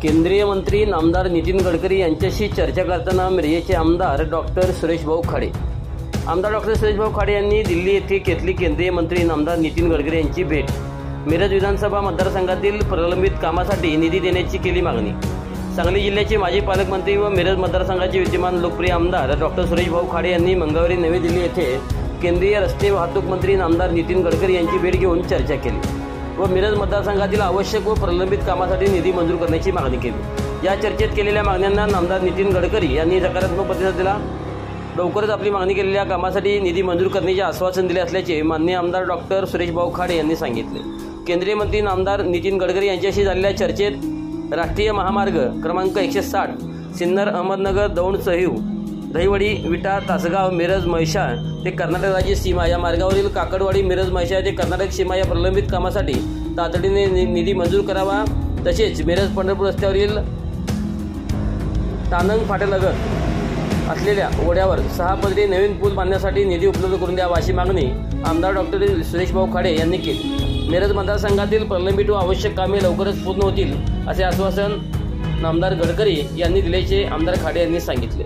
केंद्रीय मंत्री नामदार नितीन गडकरी यांच्याशी चर्चा करताना मिरजेचे आमदार डॉक्टर सुरेशभाऊ खाडे. आमदार डॉक्टर सुरेशभाऊ खाडे यांनी दिल्ली येथे घेतली केंद्रीय मंत्री नामदार नितीन गडकरी यांची भेट. मिरज विधानसभा मतदारसंघातील प्रलंबित कामासाठी निधी देण्याची केली मागणी. सांगली जिल्ह्याचे माजी पालकमंत्री व मिरज मतदारसंघाचे विद्यमान लोकप्रिय आमदार डॉक्टर सुरेशभाऊ खाडे यांनी मंगळवारी नवी दिल्ली येथे केंद्रीय रस्ते वाहतूक मंत्री नामदार नितीन गडकरी यांची भेट घेऊन चर्चा केली व मिरज मतदारसंघातील आवश्यक व प्रलंबित कामासाठी निधी मंजूर करण्याची मागणी केली. या चर्चेत केलेल्या मागण्यांना नामदार नितीन गडकरी यांनी सकारात्मक प्रतिसाद दिला. लवकरच आपली मागणी केलेल्या कामासाठी निधी मंजूर करण्याचे आश्वासन दिले असल्याचे माननीय आमदार डॉक्टर सुरेशभाऊ खाडे यांनी सांगितले. केंद्रीय मंत्री नामदार नितीन गडकरी यांच्याशी झालेल्या चर्चेत राष्ट्रीय महामार्ग क्रमांक 160 सिन्नर अहमदनगर दौंड सहीव दहिवडी विटा तासगाव मिरज म्हैसाळ ते कर्नाटक राज्य सीमा या मार्गावरील काकडवाडी मिरज म्हैसाळ ते कर्नाटक सीमा या प्रलंबित कामासाठी तातडीने निधी मंजूर करावा. तसेच मिरज पंढरपूर रस्त्यावरील तानंग फाट्यालगत असलेल्या ओढ्यावर 6 पदरी नवीन पूल बांधण्यासाठी निधी उपलब्ध करून द्यावा अशी मागणी आमदार डॉक्टर सुरेशभाऊ खाडे यांनी केली. मिरज मतदारसंघातील प्रलंबित व आवश्यक कामे लवकरच पूर्ण होतील असे आश्वासन नामदार गडकरी यांनी दिल्याचे आमदार खाडे यांनी सांगितले.